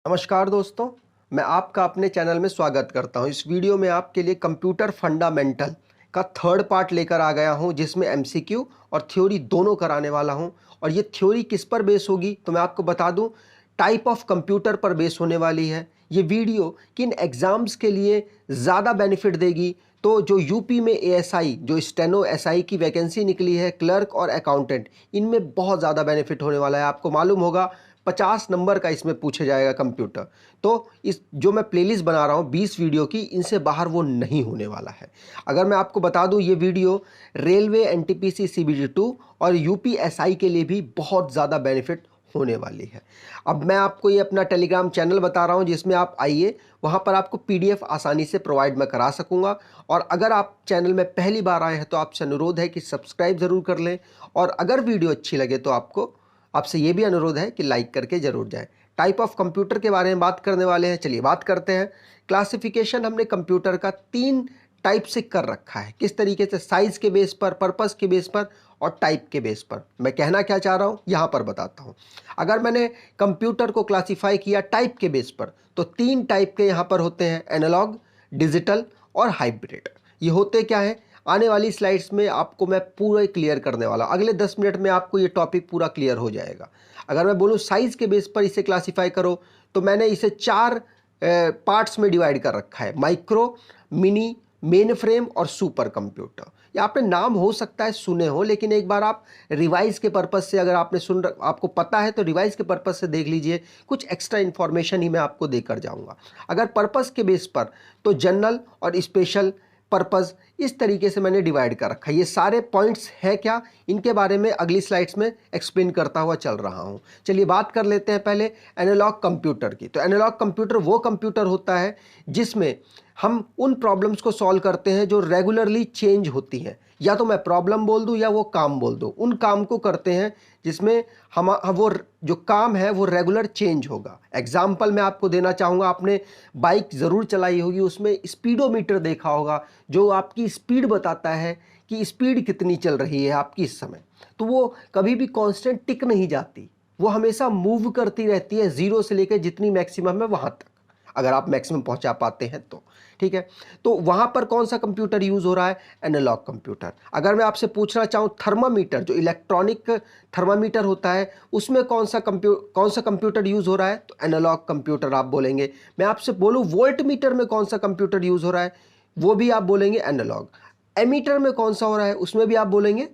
नमस्कार दोस्तों, मैं आपका अपने चैनल में स्वागत करता हूं। इस वीडियो में आपके लिए कंप्यूटर फंडामेंटल का थर्ड पार्ट लेकर आ गया हूं, जिसमें एमसीक्यू और थ्योरी दोनों कराने वाला हूं। और ये थ्योरी किस पर बेस होगी तो मैं आपको बता दूं, टाइप ऑफ कंप्यूटर पर बेस होने वाली है। ये वीडियो किन एग्ज़ाम्स के लिए ज़्यादा बेनिफिट देगी, तो जो यूपी में एएसआई, जो स्टेनो एसआई की वैकेंसी निकली है, क्लर्क और अकाउंटेंट, इनमें बहुत ज़्यादा बेनिफिट होने वाला है। आपको मालूम होगा 50 नंबर का इसमें पूछे जाएगा कंप्यूटर। तो इस जो मैं प्लेलिस्ट बना रहा हूँ 20 वीडियो की, इनसे बाहर वो नहीं होने वाला है। अगर मैं आपको बता दूं, ये वीडियो रेलवे एनटीपीसी सीबीटी 2 और यूपीएसआई के लिए भी बहुत ज़्यादा बेनिफिट होने वाली है। अब मैं आपको ये अपना टेलीग्राम चैनल बता रहा हूँ, जिसमें आप आइए, वहाँ पर आपको पीडीएफ आसानी से प्रोवाइड मैं करा सकूँगा। और अगर आप चैनल में पहली बार आए हैं तो आपसे अनुरोध है कि सब्सक्राइब ज़रूर कर लें, और अगर वीडियो अच्छी लगे तो आपसे ये भी अनुरोध है कि लाइक करके जरूर जाएं। टाइप ऑफ कंप्यूटर के बारे में बात करने वाले हैं, चलिए बात करते हैं। क्लासिफिकेशन हमने कंप्यूटर का 3 टाइप से कर रखा है। किस तरीके से? साइज के बेस पर, पर्पस के बेस पर और टाइप के बेस पर। मैं कहना क्या चाह रहा हूँ यहाँ पर बताता हूँ। अगर मैंने कंप्यूटर को क्लासीफाई किया टाइप के बेस पर, तो 3 टाइप के यहाँ पर होते हैं: एनालॉग, डिजिटल और हाइब्रिड। ये होते क्या है, आने वाली स्लाइड्स में आपको मैं पूरा क्लियर करने वाला हूं। अगले 10 मिनट में आपको ये टॉपिक पूरा क्लियर हो जाएगा। अगर मैं बोलूं साइज के बेस पर इसे क्लासिफाई करो, तो मैंने इसे 4 पार्ट्स में डिवाइड कर रखा है: माइक्रो, मिनी, मेन फ्रेम और सुपर कंप्यूटर। ये आपने नाम हो सकता है सुने हो, लेकिन एक बार आप रिवाइज के पर्पज से, अगर आपको पता है तो रिवाइज के पर्पज से देख लीजिए। कुछ एक्स्ट्रा इन्फॉर्मेशन ही मैं आपको देकर जाऊंगा। अगर पर्पस के बेस पर, तो जनरल और स्पेशल पर्पस, इस तरीके से मैंने डिवाइड कर रखा है। ये सारे पॉइंट्स हैं क्या, इनके बारे में अगली स्लाइड्स में एक्सप्लेन करता हुआ चल रहा हूं। चलिए बात कर लेते हैं पहले एनालॉग कंप्यूटर की। तो एनालॉग कंप्यूटर वो कंप्यूटर होता है जिसमें हम उन प्रॉब्लम्स को सॉल्व करते हैं जो रेगुलरली चेंज होती हैं। या तो मैं प्रॉब्लम बोल दूं या वो काम बोल दूं, उन काम को करते हैं जिसमें हम वो जो काम है वो रेगुलर चेंज होगा। एग्जाम्पल मैं आपको देना चाहूँगा, आपने बाइक ज़रूर चलाई होगी, उसमें स्पीडोमीटर देखा होगा, जो आपकी स्पीड बताता है कि स्पीड कितनी चल रही है आपकी इस समय। तो वो कभी भी कांस्टेंट टिक नहीं जाती, वो हमेशा मूव करती रहती है, 0 से लेकर जितनी मैक्सिमम है वहाँ तक, अगर आप मैक्सिमम पहुंचा पाते हैं तो। ठीक है, तो वहां पर कौन सा कंप्यूटर यूज हो रहा है? Analog computer. अगर मैं आपसे पूछना चाहूं थर्मामीटर, जो इलेक्ट्रॉनिक थर्मामीटर होता है, उसमें कौन सा कंप्यूटर यूज हो रहा है? तो एनालॉग कंप्यूटर आप बोलेंगे। मैं आपसे बोलूं वोल्ट मीटर में कौन सा कंप्यूटर यूज हो रहा है, वो भी आप बोलेंगे एनालॉग। एमीटर में कौन सा हो रहा है, उसमें भी आप बोलेंगे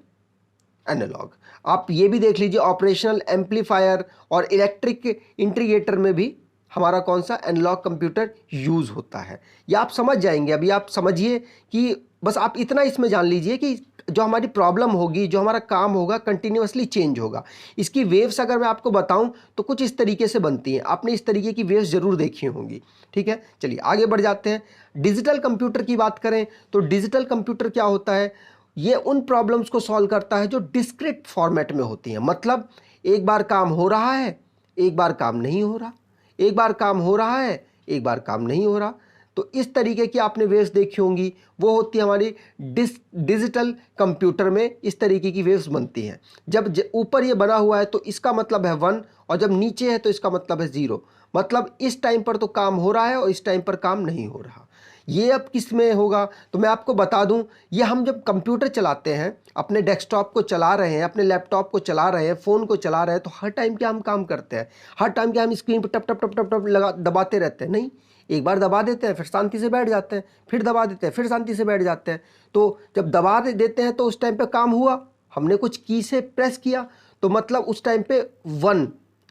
एनालॉग। आप ये भी देख लीजिए, ऑपरेशनल एम्पलीफायर और इलेक्ट्रिक इंटीग्रेटर में भी हमारा कौन सा एनालॉग कंप्यूटर यूज होता है। ये आप समझ जाएंगे। अभी आप समझिए कि बस आप इतना इसमें जान लीजिए कि जो हमारी प्रॉब्लम होगी, जो हमारा काम होगा, कंटिन्यूअसली चेंज होगा। इसकी वेव्स अगर मैं आपको बताऊं तो कुछ इस तरीके से बनती हैं। आपने इस तरीके की वेव्स जरूर देखी होंगी। ठीक है, चलिए आगे बढ़ जाते हैं। डिजिटल कंप्यूटर की बात करें तो डिजिटल कंप्यूटर क्या होता है? ये उन प्रॉब्लम्स को सॉल्व करता है जो डिस्क्रीट फॉर्मेट में होती हैं। मतलब एक बार काम हो रहा है, एक बार काम नहीं हो रहा, एक बार काम हो रहा है, एक बार काम नहीं हो रहा। तो इस तरीके की आपने वेव्स देखी होंगी, वो होती है हमारी डिजिटल कंप्यूटर में। इस तरीके की वेव्स बनती हैं। जब ऊपर ये बना हुआ है तो इसका मतलब है 1, और जब नीचे है तो इसका मतलब है 0। मतलब इस टाइम पर तो काम हो रहा है और इस टाइम पर काम नहीं हो रहा। ये अब किस में होगा तो मैं आपको बता दूं, ये हम जब कंप्यूटर चलाते हैं, अपने डेस्कटॉप को चला रहे हैं, अपने लैपटॉप को चला रहे हैं, फ़ोन को चला रहे हैं, तो हर टाइम क्या हम काम करते हैं? हर टाइम क्या हम स्क्रीन पर टप टप टप टप टप लगा दबाते रहते हैं? नहीं, एक बार दबा देते हैं, फिर शांति से बैठ जाते हैं, फिर दबा देते हैं, फिर शांति से बैठ जाते हैं। तो जब दबा देते हैं तो उस टाइम पे काम हुआ, हमने कुछ की से प्रेस किया, तो मतलब उस टाइम पे 1,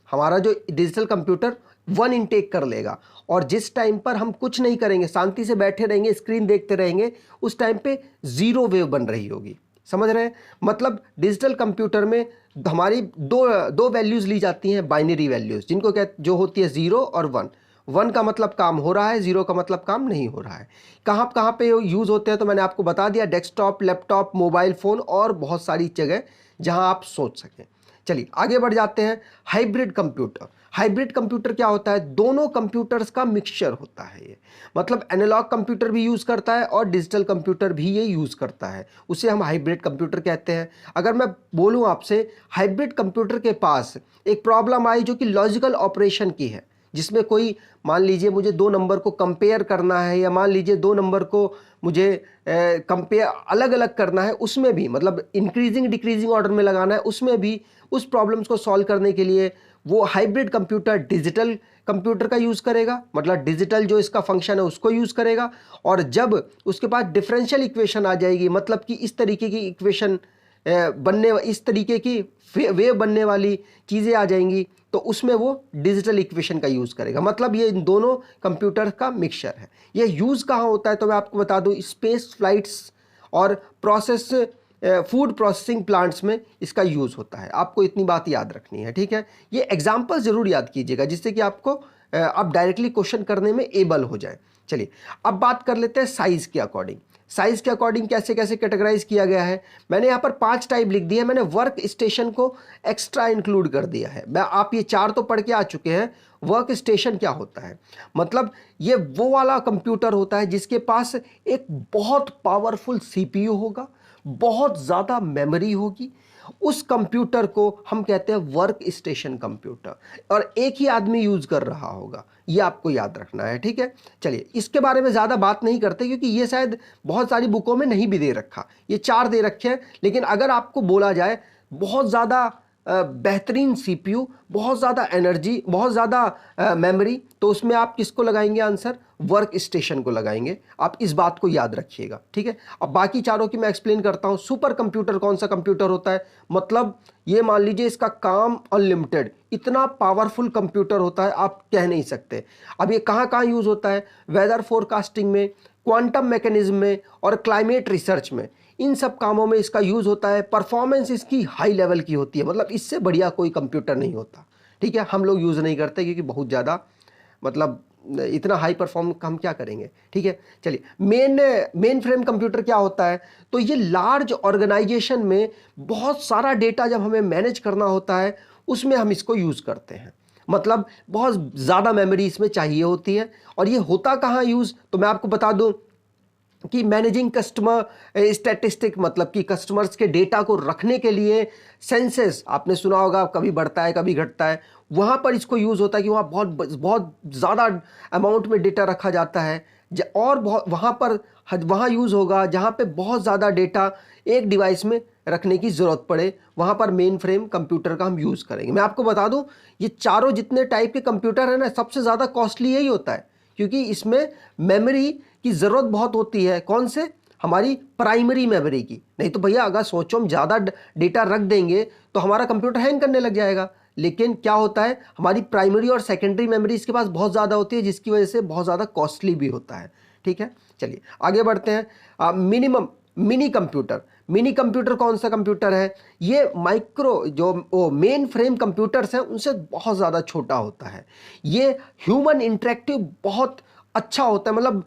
हमारा जो डिजिटल कंप्यूटर 1 इनटेक कर लेगा। और जिस टाइम पर हम कुछ नहीं करेंगे, शांति से बैठे रहेंगे, स्क्रीन देखते रहेंगे, उस टाइम पे 0 वेव बन रही होगी। समझ रहे हैं? मतलब डिजिटल कंप्यूटर में हमारी दो वैल्यूज ली जाती हैं, बाइनरी वैल्यूज, जिनको जो होती है 0 और 1। 1 का मतलब काम हो रहा है, 0 का मतलब काम नहीं हो रहा है। कहाँ कहाँ पे यूज होते हैं तो मैंने आपको बता दिया, डेस्कटॉप, लैपटॉप, मोबाइल फोन और बहुत सारी जगह जहां आप सोच सकें। चलिए आगे बढ़ जाते हैं। Hybrid computer. हाइब्रिड कंप्यूटर क्या होता है? दोनों कंप्यूटर्स का मिक्सचर होता है ये। मतलब एनालॉग कंप्यूटर भी यूज करता है और डिजिटल कंप्यूटर भी ये यूज करता है, उसे हम हाइब्रिड कंप्यूटर कहते हैं। अगर मैं बोलूं आपसे, हाइब्रिड कंप्यूटर के पास एक प्रॉब्लम आई जो कि लॉजिकल ऑपरेशन की है, जिसमें कोई मान लीजिए मुझे 2 नंबर को कंपेयर करना है, या मान लीजिए 2 नंबर को मुझे कंपेयर अलग अलग करना है, उसमें भी मतलब इंक्रीजिंग डिक्रीजिंग ऑर्डर में लगाना है, उसमें भी उस प्रॉब्लम्स को सॉल्व करने के लिए वो हाइब्रिड कंप्यूटर डिजिटल कंप्यूटर का यूज़ करेगा, मतलब डिजिटल जो इसका फंक्शन है उसको यूज़ करेगा। और जब उसके पास डिफरेंशियल इक्वेशन आ जाएगी, मतलब कि इस तरीके की इक्वेशन इस तरीके की वेव बनने वाली चीज़ें आ जाएंगी, तो उसमें वो डिजिटल इक्वेशन का यूज़ करेगा। मतलब ये इन दोनों कंप्यूटर का मिक्सचर है। ये यूज़ कहाँ होता है तो मैं आपको बता दूं, स्पेस फ्लाइट्स और फूड प्रोसेसिंग प्लांट्स में इसका यूज़ होता है। आपको इतनी बात याद रखनी है, ठीक है। ये एग्जाम्पल ज़रूर याद कीजिएगा, जिससे कि आपको आप डायरेक्टली क्वेश्चन करने में एबल हो जाए। चलिए अब बात कर लेते हैं साइज़ के अकॉर्डिंग। साइज़ के अकॉर्डिंग कैसे कैसे कैटेगराइज किया गया है। मैंने यहाँ पर 5 टाइप लिख दिए हैं, मैंने वर्क स्टेशन को एक्स्ट्रा इंक्लूड कर दिया है। आप ये 4 तो पढ़ के आ चुके हैं। वर्क स्टेशन क्या होता है, मतलब ये वो वाला कंप्यूटर होता है जिसके पास एक बहुत पावरफुल सीपीयू होगा, बहुत ज़्यादा मेमोरी होगी। उस कंप्यूटर को हम कहते हैं वर्क स्टेशन कंप्यूटर, और एक ही आदमी यूज़ कर रहा होगा। ये आपको याद रखना है, ठीक है। चलिए इसके बारे में ज़्यादा बात नहीं करते, क्योंकि ये शायद बहुत सारी बुकों में नहीं भी दे रखा। ये 4 दे रखे हैं, लेकिन अगर आपको बोला जाए बहुत ज़्यादा बेहतरीन सीपीयू, बहुत ज़्यादा एनर्जी, बहुत ज़्यादा मेमोरी, तो उसमें आप किसको लगाएंगे आंसर? वर्क स्टेशन को लगाएंगे। आप इस बात को याद रखिएगा, ठीक है। अब बाकी चारों की मैं एक्सप्लेन करता हूँ। सुपर कंप्यूटर कौन सा कंप्यूटर होता है, मतलब ये मान लीजिए इसका काम अनलिमिटेड, इतना पावरफुल कंप्यूटर होता है आप कह नहीं सकते। अब ये कहाँ कहाँ यूज़ होता है? वेदर फोरकास्टिंग में, क्वांटम मैकेनिज्म में और क्लाइमेट रिसर्च में, इन सब कामों में इसका यूज़ होता है। परफॉर्मेंस इसकी हाई लेवल की होती है, मतलब इससे बढ़िया कोई कंप्यूटर नहीं होता, ठीक है। हम लोग यूज़ नहीं करते क्योंकि बहुत ज़्यादा मतलब इतना हाई परफॉर्म हम क्या करेंगे, ठीक है। चलिए मेन फ्रेम कंप्यूटर क्या होता है, तो ये लार्ज ऑर्गेनाइजेशन में बहुत सारा डेटा जब हमें मैनेज करना होता है, उसमें हम इसको यूज़ करते हैं। मतलब बहुत ज़्यादा मेमोरी इसमें चाहिए होती है। और ये होता कहाँ यूज़, तो मैं आपको बता दूं कि मैनेजिंग कस्टमर स्टैटिस्टिक, मतलब कि कस्टमर्स के डेटा को रखने के लिए सेंसेस आपने सुना होगा, कभी बढ़ता है कभी घटता है, वहाँ पर इसको यूज़ होता है कि वहाँ बहुत बहुत ज़्यादा अमाउंट में डेटा रखा जाता है। और बहुत वहाँ यूज़ होगा जहाँ पे बहुत ज़्यादा डेटा एक डिवाइस में रखने की ज़रूरत पड़े, वहाँ पर मेन फ्रेम कंप्यूटर का हम यूज़ करेंगे। मैं आपको बता दूँ, ये चारों जितने टाइप के कंप्यूटर हैं ना, सबसे ज़्यादा कॉस्टली यही होता है, क्योंकि इसमें मेमोरी की ज़रूरत बहुत होती है। कौन से? हमारी प्राइमरी मेमोरी की। नहीं तो भैया अगर सोचो हम ज़्यादा डेटा रख देंगे तो हमारा कंप्यूटर हैंग करने लग जाएगा। लेकिन क्या होता है, हमारी प्राइमरी और सेकेंडरी मेमोरी इसके पास बहुत ज़्यादा होती है, जिसकी वजह से बहुत ज़्यादा कॉस्टली भी होता है, ठीक है। चलिए आगे बढ़ते हैं। मिनी कंप्यूटर कौन सा कंप्यूटर है? ये माइक्रो जो मेन फ्रेम कंप्यूटर्स हैं उनसे बहुत ज़्यादा छोटा होता है। ये ह्यूमन इंटरेक्टिव बहुत अच्छा होता है, मतलब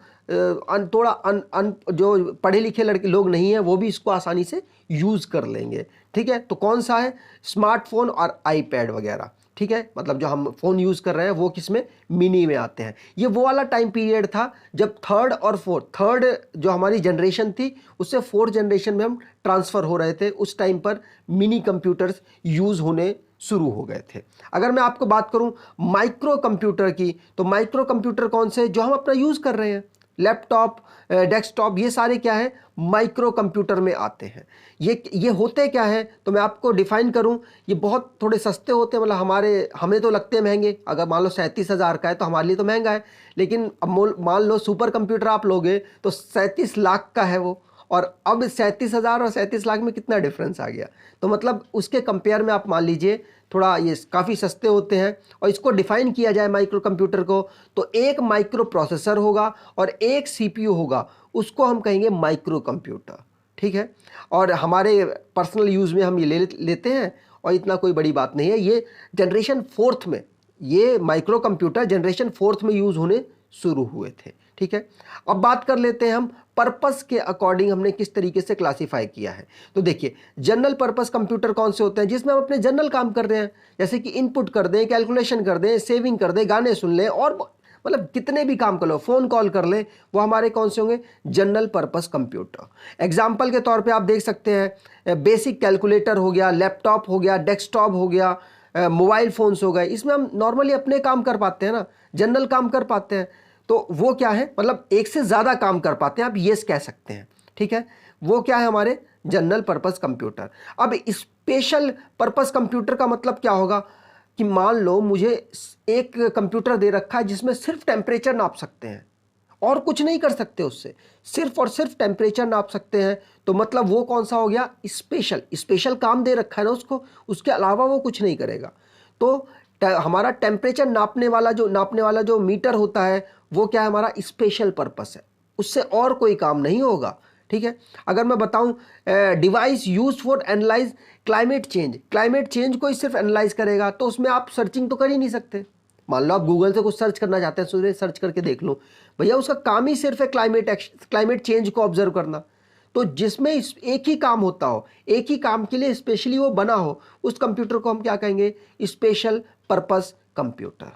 जो पढ़े लिखे लोग नहीं हैं वो भी इसको आसानी से यूज़ कर लेंगे, ठीक है। तो कौन सा है? स्मार्टफोन और आईपैड वगैरह, ठीक है। मतलब जो हम फ़ोन यूज़ कर रहे हैं वो किस में? मिनी में आते हैं। ये वो वाला टाइम पीरियड था जब थर्ड जो हमारी जनरेशन थी उससे 4th जनरेशन में हम ट्रांसफ़र हो रहे थे। उस टाइम पर मिनी कंप्यूटर्स यूज़ होने शुरू हो गए थे। अगर मैं आपको बात करूं माइक्रो कंप्यूटर की, तो माइक्रो कंप्यूटर कौन से जो हम अपना यूज़ कर रहे हैं? लैपटॉप, डेस्कटॉप, ये सारे क्या है? माइक्रो कंप्यूटर में आते हैं। ये होते क्या है, तो मैं आपको डिफाइन करूं। ये बहुत थोड़े सस्ते होते हैं, मतलब हमें तो लगते हैं महंगे। अगर मान लो 37,000 का है तो हमारे लिए तो महंगा है, लेकिन अब मान लो सुपर कंप्यूटर आप लोगे तो 37 लाख का है वो। और अब 37,000 और 37 लाख में कितना डिफरेंस आ गया। तो मतलब उसके कंपेयर में आप मान लीजिए थोड़ा ये काफ़ी सस्ते होते हैं। और इसको डिफाइन किया जाए माइक्रो कंप्यूटर को, तो एक माइक्रो प्रोसेसर होगा और एक सीपीयू होगा, उसको हम कहेंगे माइक्रो कंप्यूटर, ठीक है। और हमारे पर्सनल यूज़ में हम ये लेते हैं, और इतना कोई बड़ी बात नहीं है। ये जनरेशन 4th में, ये माइक्रो कंप्यूटर जनरेशन 4th में यूज़ होने शुरू हुए थे, ठीक है। अब बात कर लेते हैं हम पर्पस के अकॉर्डिंग हमने किस तरीके से क्लासिफाई किया है। तो देखिए जनरल पर्पस कंप्यूटर कौन से होते हैं? जिसमें हम अपने जनरल काम कर रहे हैं, जैसे कि इनपुट कर दें, कैलकुलेशन कर दें, सेविंग कर दें, गाने सुन लें, और मतलब कितने भी काम कर लो, फ़ोन कॉल कर लें, वो हमारे कौन से होंगे? General purpose computer. एग्जाम्पल के तौर पर आप देख सकते हैं बेसिक कैलकुलेटर हो गया, लैपटॉप हो गया, डेस्कटॉप हो गया, मोबाइल फ़ोन्स हो गए, इसमें हम नॉर्मली अपने काम कर पाते हैं ना, जनरल काम कर पाते हैं। तो वो क्या है, मतलब एक से ज़्यादा काम कर पाते हैं, आप ये कह सकते हैं, ठीक है। वो क्या है, हमारे जनरल पर्पस कंप्यूटर। अब स्पेशल पर्पस कंप्यूटर का मतलब क्या होगा कि मान लो मुझे एक कंप्यूटर दे रखा है जिसमें सिर्फ टेम्परेचर नाप सकते हैं और कुछ नहीं कर सकते उससे, सिर्फ और सिर्फ टेम्परेचर नाप सकते हैं। तो मतलब वो कौन सा हो गया, स्पेशल। स्पेशल काम दे रखा है ना उसको, उसके अलावा वो कुछ नहीं करेगा। तो हमारा टेम्परेचर नापने वाला जो मीटर होता है वो क्या है, हमारा स्पेशल पर्पस है, उससे और कोई काम नहीं होगा, ठीक है। अगर मैं बताऊं device use for analyse climate change, climate change को ही सिर्फ एनालाइज करेगा, तो उसमें आप सर्चिंग तो कर ही नहीं सकते। मान लो आप गूगल से कुछ सर्च करना चाहते हैं, सूर्य सर्च करके देख लो, भैया उसका काम ही सिर्फ है क्लाइमेट चेंज को ऑब्जर्व करना। तो जिसमें एक ही काम होता हो, एक ही काम के लिए स्पेशली वो बना हो, उस कंप्यूटर को हम क्या कहेंगे, स्पेशल पर्पस कंप्यूटर,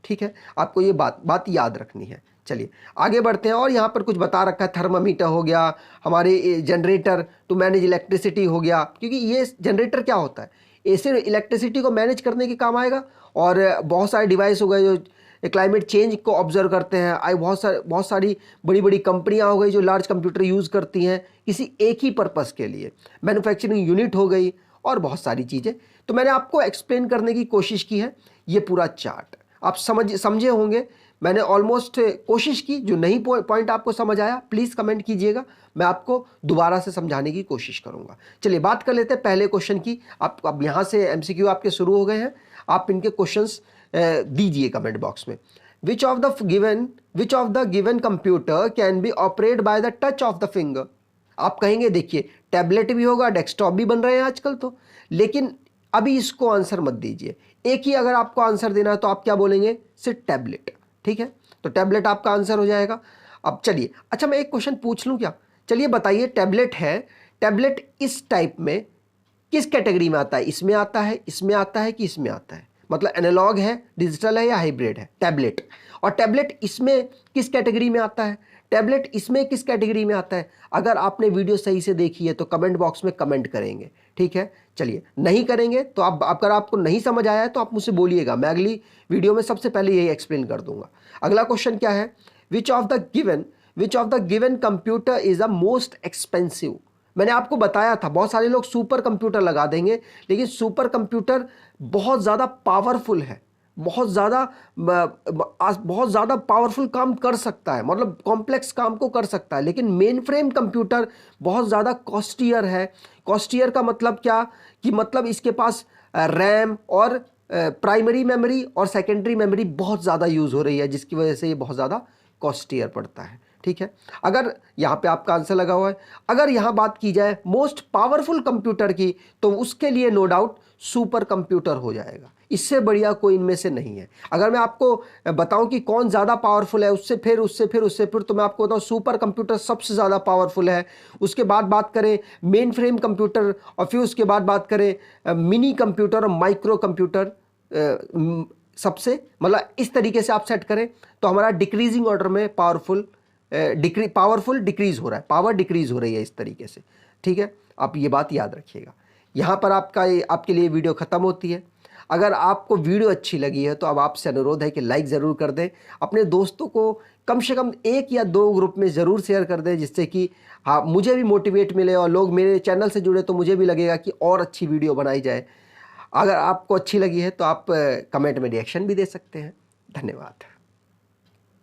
ठीक है। आपको ये बात याद रखनी है। चलिए आगे बढ़ते हैं, और यहाँ पर कुछ बता रखा है, थर्मामीटर हो गया, हमारे जनरेटर टू मैनेज इलेक्ट्रिसिटी हो गया, क्योंकि ये जनरेटर क्या होता है, ऐसे इलेक्ट्रिसिटी को मैनेज करने के काम आएगा। और बहुत सारे डिवाइस हो गए जो क्लाइमेट चेंज को ऑब्जर्व करते हैं, बहुत सारी बड़ी बड़ी कंपनियां हो गई जो लार्ज कंप्यूटर यूज़ करती हैं किसी एक ही पर्पस के लिए, मैन्युफैक्चरिंग यूनिट हो गई और बहुत सारी चीज़ें। तो मैंने आपको एक्सप्लेन करने की कोशिश की है, ये पूरा चार्ट आप समझे होंगे। मैंने ऑलमोस्ट कोशिश की, जो नहीं पॉइंट आपको समझ आया प्लीज़ कमेंट कीजिएगा, मैं आपको दोबारा से समझाने की कोशिश करूंगा। चलिए बात कर लेते हैं पहले क्वेश्चन की। आप अब यहाँ से एमसीक्यू आपके शुरू हो गए हैं, आप इनके क्वेश्चंस दीजिए कमेंट बॉक्स में। Which of the given computer can be operate by the touch of the finger. आप कहेंगे देखिए टैबलेट भी होगा, डेस्कटॉप भी बन रहे हैं आजकल तो, लेकिन अभी इसको आंसर मत दीजिए। एक ही अगर आपको आंसर देना है तो आप क्या बोलेंगे, सिर्फ टैबलेट, ठीक है। तो टैबलेट आपका आंसर हो जाएगा। अब चलिए, अच्छा मैं एक क्वेश्चन पूछ लूँ क्या, चलिए बताइए, टैबलेट है, टैबलेट इस टाइप में किस कैटेगरी में आता है, इसमें आता है, इसमें आता है कि इसमें आता है, मतलब एनालॉग है, डिजिटल है या हाइब्रिड है टैबलेट। और टैबलेट इसमें किस कैटेगरी में आता है, टैबलेट इसमें किस कैटेगरी में आता है। अगर आपने वीडियो सही से देखी है तो कमेंट बॉक्स में कमेंट करेंगे, ठीक है। चलिए नहीं करेंगे तो आप, अगर आपको नहीं समझ आया है तो आप मुझसे बोलिएगा, मैं अगली वीडियो में सबसे पहले यही एक्सप्लेन कर दूंगा। अगला क्वेश्चन क्या है, which of the given computer is the most expensive. मैंने आपको बताया था बहुत सारे लोग सुपर कंप्यूटर लगा देंगे, लेकिन सुपर कंप्यूटर बहुत ज़्यादा पावरफुल है, बहुत ज़्यादा पावरफुल काम कर सकता है, मतलब कॉम्प्लेक्स काम को कर सकता है। लेकिन मेन फ्रेम कंप्यूटर बहुत ज़्यादा कॉस्टियर है। कॉस्टियर का मतलब क्या, कि मतलब इसके पास रैम और प्राइमरी मेमोरी और सेकेंडरी मेमोरी बहुत ज़्यादा यूज़ हो रही है, जिसकी वजह से ये बहुत ज़्यादा कॉस्टियर पड़ता है, ठीक है। अगर यहाँ पे आपका आंसर लगा हुआ है, अगर यहाँ बात की जाए मोस्ट पावरफुल कंप्यूटर की, तो उसके लिए नो डाउट सुपर कंप्यूटर हो जाएगा, इससे बढ़िया कोई इनमें से नहीं है। अगर मैं आपको बताऊं कि कौन ज़्यादा पावरफुल है, उससे फिर तो मैं आपको बताऊं सुपर कंप्यूटर सबसे ज़्यादा पावरफुल है। उसके बाद बात करें मेन फ्रेम कंप्यूटर, और फिर उसके बाद बात करें मिनी कंप्यूटर और माइक्रो कंप्यूटर, सबसे मतलब इस तरीके से आप सेट करें तो हमारा डिक्रीजिंग ऑर्डर में पावरफुल डिक्रीज हो रहा है, पावर डिक्रीज हो रही है इस तरीके से, ठीक है। आप ये बात याद रखिएगा। यहाँ पर आपके लिए वीडियो ख़त्म होती है। अगर आपको वीडियो अच्छी लगी है तो अब आपसे अनुरोध है कि लाइक ज़रूर कर दें, अपने दोस्तों को कम से कम 1 या 2 ग्रुप में ज़रूर शेयर कर दें, जिससे कि हाँ मुझे भी मोटिवेट मिले और लोग मेरे चैनल से जुड़े तो मुझे भी लगेगा कि और अच्छी वीडियो बनाई जाए। अगर आपको अच्छी लगी है तो आप कमेंट में रिएक्शन भी दे सकते हैं। धन्यवाद।